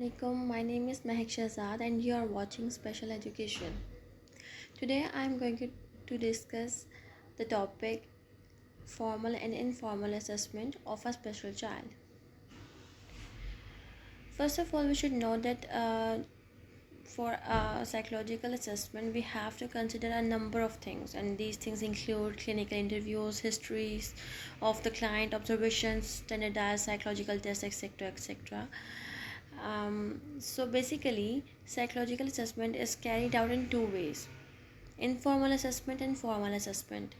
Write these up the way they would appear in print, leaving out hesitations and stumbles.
Assalamualaikum. My name is Mehak Shahzad and you are watching Special Education. Today I am going to discuss the topic formal and informal assessment of a special child. First of all, we should know that for a psychological assessment, we have to consider a number of things, and these things include clinical interviews, histories of the client, observations, standardized psychological tests, etc. etc. So basically, psychological assessment is carried out in two ways: informal assessment and formal assessment.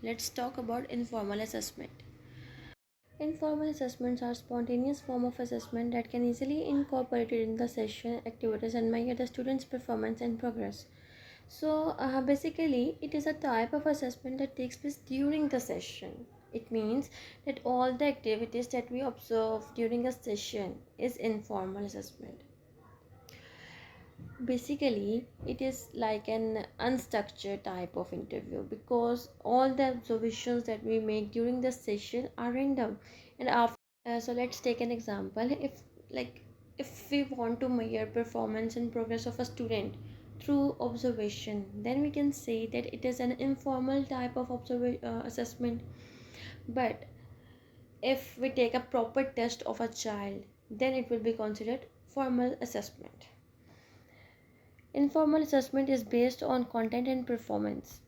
Let's talk about informal assessment. Informal assessments are spontaneous form of assessment that can easily incorporated in the session activities and measure the student's performance and progress. So basically, it is a type of assessment that takes place during the session. It means that all the activities that we observe during a session is informal assessment. Basically, it is like an unstructured type of interview because all the observations that we make during the session are random. And after, so let's take an example. If we want to measure performance and progress of a student through observation, then we can say that it is an informal type of assessment. But if we take a proper test of a child, then it will be considered formal assessment. Informal assessment is based on content and performance.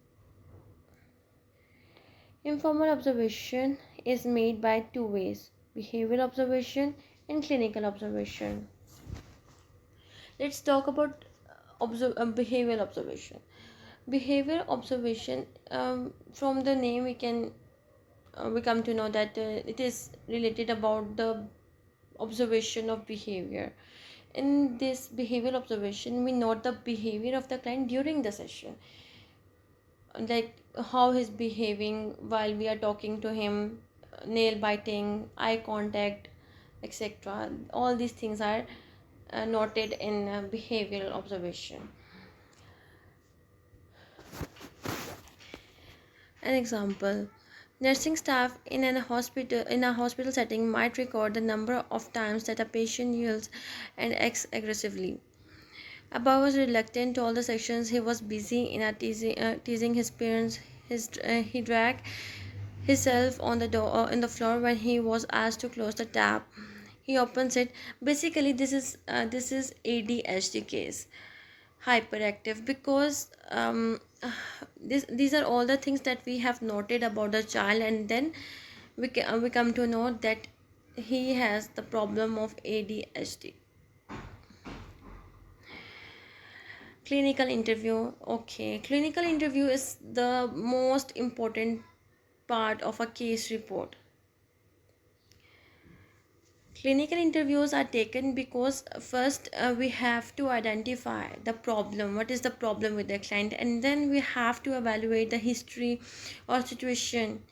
Informal observation is made by two ways: behavioral observation and clinical observation. Let's talk about behavioral observation. Behavioral observation, from the name we come to know that it is related about the observation of behavior. In this behavioral observation, we note the behavior of the client during the session, like how he's behaving while we are talking to him, nail biting, eye contact, etc. All these things are noted in behavioral observation. An example: nursing staff in a hospital setting might record the number of times that a patient yells and acts aggressively. Abba was reluctant to all the sections. He was busy in teasing his parents. He dragged himself on the door in the floor when he was asked to close the tap. He opens it. Basically, this is ADHD case, hyperactive, because these are all the things that we have noted about the child, and then we come to know that he has the problem of ADHD. Clinical interview. Okay, clinical interview is the most important part of a case report. Clinical interviews are taken because first we have to identify the problem, what is the problem with the client, and then we have to evaluate the history or situation,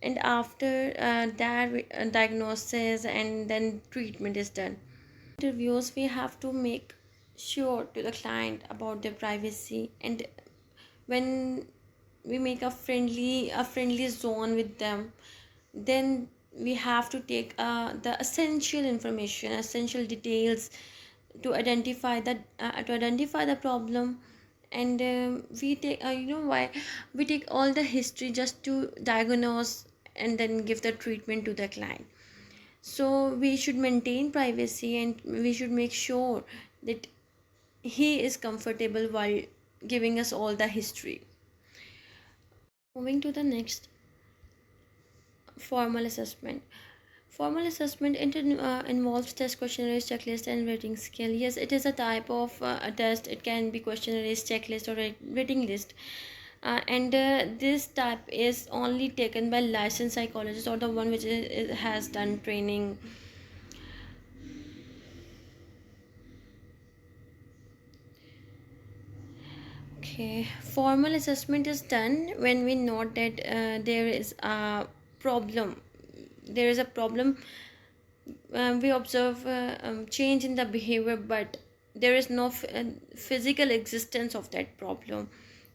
and after that diagnosis and then treatment is done. Interviews, we have to make sure to the client about their privacy, and when we make a friendly zone with them, then we have to take the essential information, essential details to identify the problem. And we take why we take all the history just to diagnose and then give the treatment to the client. So we should maintain privacy and we should make sure that he is comfortable while giving us all the history. Moving to the next, formal assessment. Formal assessment involves test, questionnaires, checklist, and rating scale. Yes, it is a type of a test. It can be questionnaires, checklist, or rating list. And this type is only taken by licensed psychologists or the one which has done training. Okay, formal assessment is done when we note that there is a problem. There is a problem. We observe change in the behavior, but there is no physical existence of that problem.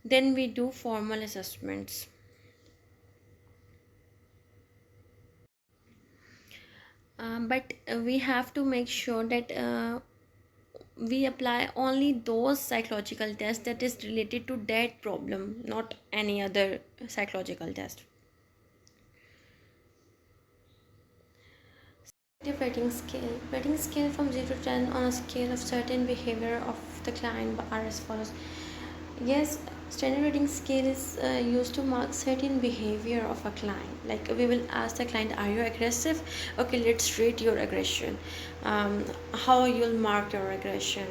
Then we do formal assessments. But we have to make sure that we apply only those psychological tests that is related to that problem, not any other psychological test. Rating scale from 0 to 10 on a scale of certain behavior of the client are as follows. Yes, standard rating scale is used to mark certain behavior of a client. Like we will ask the client, are you aggressive? Okay, let's rate your aggression. How you'll mark your aggression?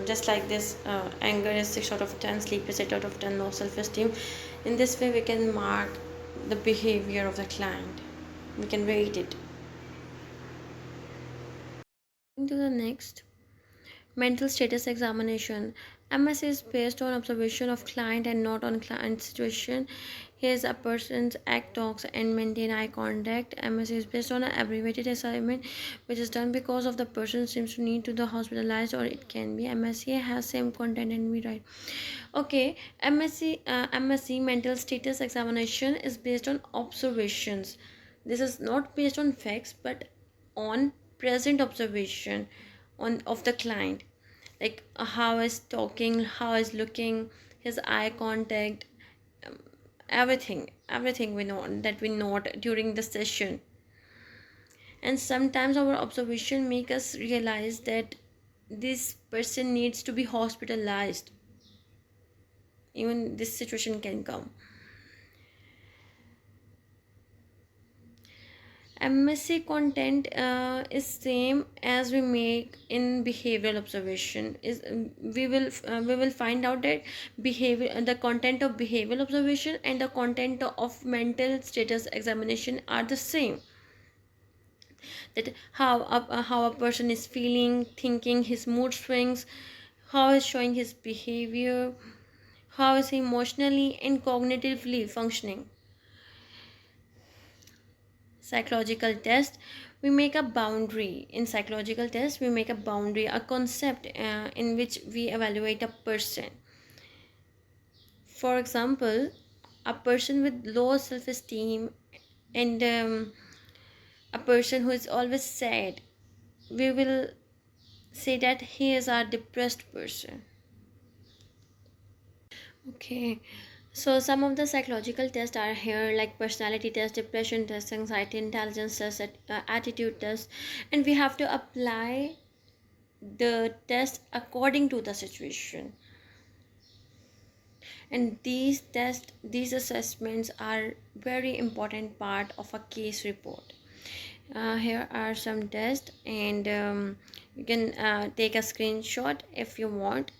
Just like this, anger is 6 out of 10, sleep is 8 out of 10, low self-esteem. In this way, we can mark the behavior of the client. We can rate it. To the next, mental status examination. MS is based on observation of client and not on client situation. Here's a person's act, talks, and maintain eye contact. MS is based on an abbreviated assignment which is done because of the person seems to need to the hospitalized, or it can be MSc has same content and we write. Okay, MSc mental status examination is based on observations. This is not based on facts but on present observation on of the client, like how is talking, how is looking, his eye contact, everything we know that we note during the session. And sometimes our observation make us realize that this person needs to be hospitalized. Even this situation can come. MSc content is same as we make in behavioral observation. Is we will find out that behavior, the content of behavioral observation and the content of mental status examination are the same. That how a person is feeling, thinking, his mood swings, how is showing his behavior, how is he emotionally and cognitively functioning. Psychological test, we make a boundary. In psychological test, we make a boundary, a concept in which we evaluate a person. For example, a person with low self-esteem and a person who is always sad, we will say that he is a depressed person. Okay, so some of the psychological tests are here, like personality test, depression test, anxiety intelligence test, attitude test, and we have to apply the test according to the situation. And these assessments are very important part of a case report. Here are some tests, and you can take a screenshot if you want.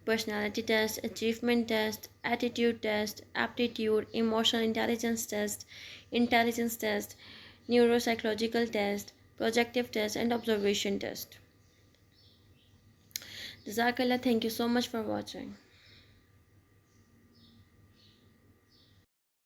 Personality test, achievement test, attitude test, aptitude, emotional intelligence test, neuropsychological test, projective test, and observation test. Jazakallah, thank you so much for watching.